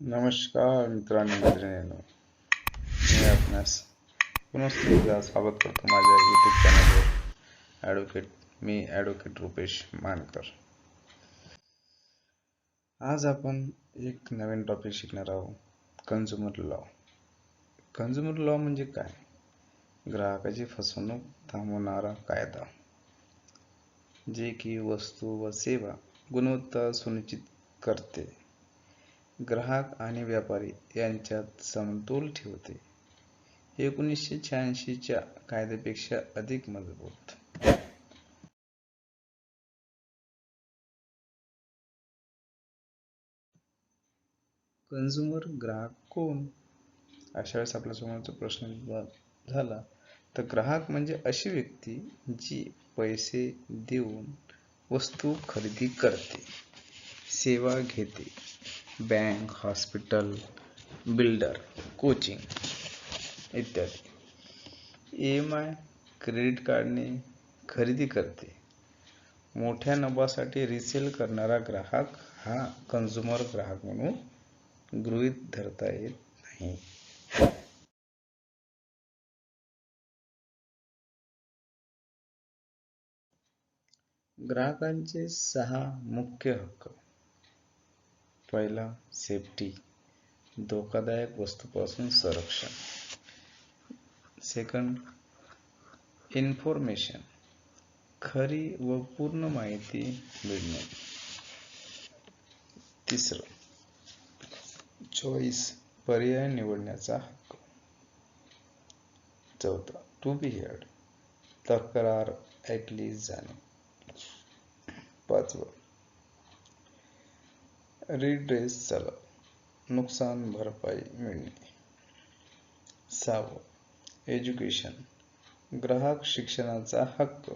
नमस्कार मित्रांनो मैत्रिणींनो, मी आपणास पुनः स्वागत करतो माझ्या यूट्यूब चॅनलवर. ॲडव्होकेट रुपेश मानकर. आज आपण एक नवीन टॉपिक शिकणार आहोत, कन्झ्युमर लॉ. कन्झ्युमर लॉ म्हणजे काय? ग्राहकाची फसवणूक थांबवणारा कायदा, जे की वस्तू व सेवा गुणवत्ता सुनिश्चित करते, ग्राहक आणि व्यापारी यांच्यात समतोल ठेवते. 1986 च्या कायद्यापेक्षा अधिक मजबूत. कन्झ्युमर ग्राहक कोण? अशा वेळेस आपल्या समोरचा प्रश्न झाला तर ग्राहक म्हणजे अशी व्यक्ती जी पैसे देऊन वस्तू खरेदी करते, सेवा घेते. बँक, हॉस्पिटल, बिल्डर, कोचिंग इत्यादी. EMI, क्रेडिट कार्डने खरेदी करते. मोठ्या नफासाठी रिसेल करणारा ग्राहक हा कन्झ्युमर ग्राहक म्हणून गृहीत धरता येत नाही. ग्राहकांचे 6 मुख्य हक्क. पहिला, सेफ्टी, धोकादायक वस्तूपासून संरक्षण. सेकंड, इन्फॉर्मेशन, खरी व पूर्ण माहिती मिळणे. तिसरं, चॉईस, पर्याय निवडण्याचा हक्क. चौथा, टू बी हर्ड, तक्रार ऐकली जाणे. पाचवं, रिड्रेसल, नुकसान भरपाई मिळणे. सहावं, एज्युकेशन, ग्राहक शिक्षणाचा हक्क.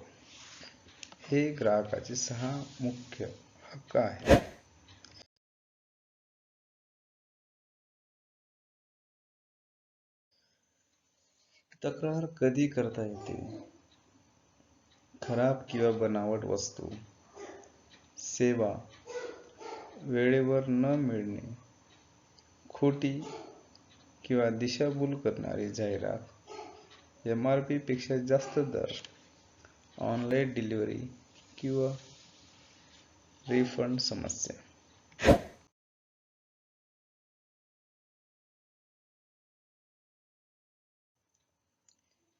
हे ग्राहकाचे 6 मुख्य हक्क आहेत. तक्रार कधी करता येते? खराब किंवा बनावट वस्तू, सेवा वेळेवर न मिळणे, खोटी किंवा दिशाभूल करणारी जाहिरात, MRP पेक्षा जास्त दर, ऑनलाईन डिलिव्हरी किंवा रिफंड समस्या.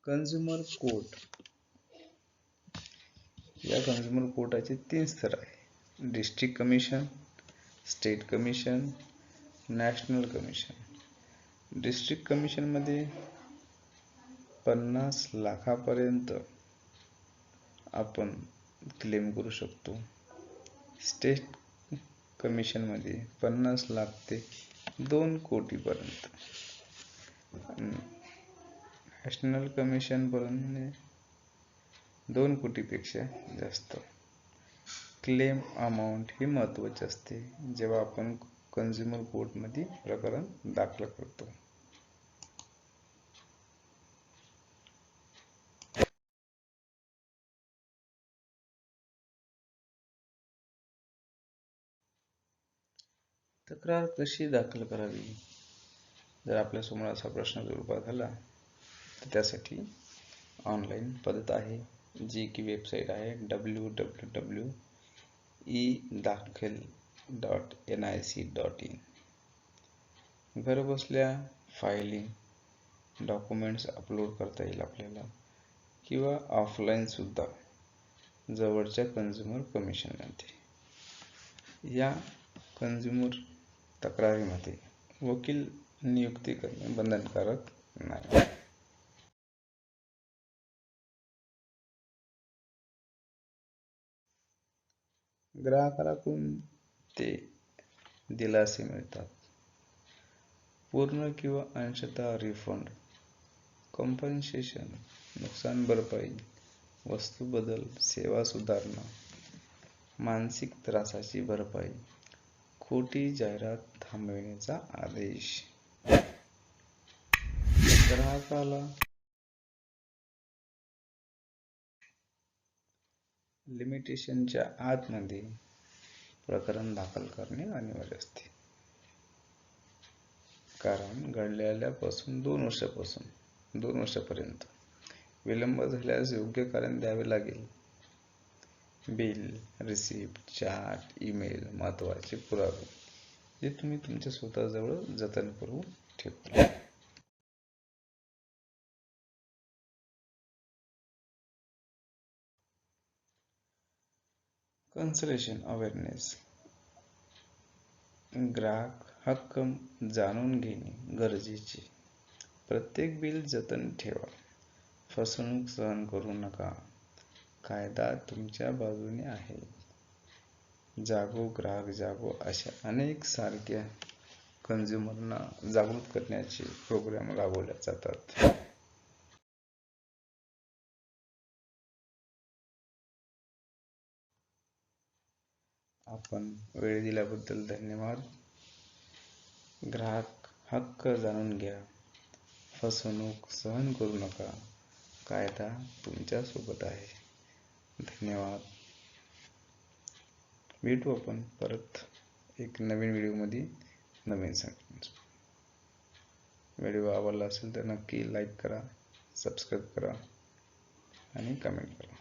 Consumer court. या कन्झ्युमर कोर्टाचे 3 स्तर आहेत: district commission, state commission, national commission. District कमिशनमध्ये 50 लाखापर्यंत आपण क्लेम करू शकतो. स्टेट कमिशनमध्ये 50 लाख ते 2 कोटीपर्यंत. नॅशनल कमिशनपर्यंत 2 कोटीपेक्षा जास्त. क्लेम अमाऊंट ही महत्त्वाची असते जेव्हा आपण कन्झ्युमर कोर्टमध्ये प्रकरण दाखल करतो. तक्रार कशी दाखल करावी? जर आपल्यासमोर असा प्रश्न रूपात आला तर त्यासाठी ऑनलाईन पद्धत आहे, जी की वेबसाईट आहे www.edakhil.nic.in. घरबसल्या फायलिंग, डॉक्युमेंट्स अपलोड करता येईल आपल्याला, किंवा ऑफलाईन सुद्धा जवळच्या कन्झ्युमर कमिशनमध्ये. या कन्झ्युमर तक्रारीमध्ये वकील नियुक्ती करणे बंधनकारक नाही. ग्राहकाला कोणते दिलासे मिळतात? पूर्ण किंवा अंशतः रिफंड, कॉम्पन्सेशन, नुकसान भरपाई, वस्तू बदल, सेवा सुधारणा, मानसिक त्रासाची भरपाई, खोटी जाहिरात थांबविण्याचा आदेश. ग्राहकाला लिमिटेशनच्या आतमध्ये प्रकरण दाखल करणे अनिवार्य असते. कारण घडलेल्यापासून 2 वर्षापर्यंत विलंब झाल्यास योग्य कारण द्यावे लागेल. बिल, रिसिप्ट, चार्ट, ईमेल, महत्त्वाचे पुरावे जे तुम्ही तुमच्या स्वतःजवळ जतन करून ठेवा. कन्सलेशन अवेअरनेस. ग्राहक हक्क जाणून घेणे गरजेचे. प्रत्येक बिल जतन ठेवा. फसवणूक सहन करू नका. कायदा तुमच्या बाजूने आहे. जागो ग्राहक जागो अशा अनेक सारख्या कन्झ्युमरना जागृत करण्याचे प्रोग्राम राबवले जातात. आपण वेळ दिल्याबद्दल धन्यवाद. ग्राहक हक्क जाणून घ्या. फसवणूक सहन करू नका. कायदा तुमच्या सोबत आहे. धन्यवाद. भेटू आपण परत एक नवीन व्हिडिओमध्ये नवीन सांगतो. व्हिडिओ आवडला असेल तर नक्की लाईक करा, सबस्क्राईब करा आणि कमेंट करा.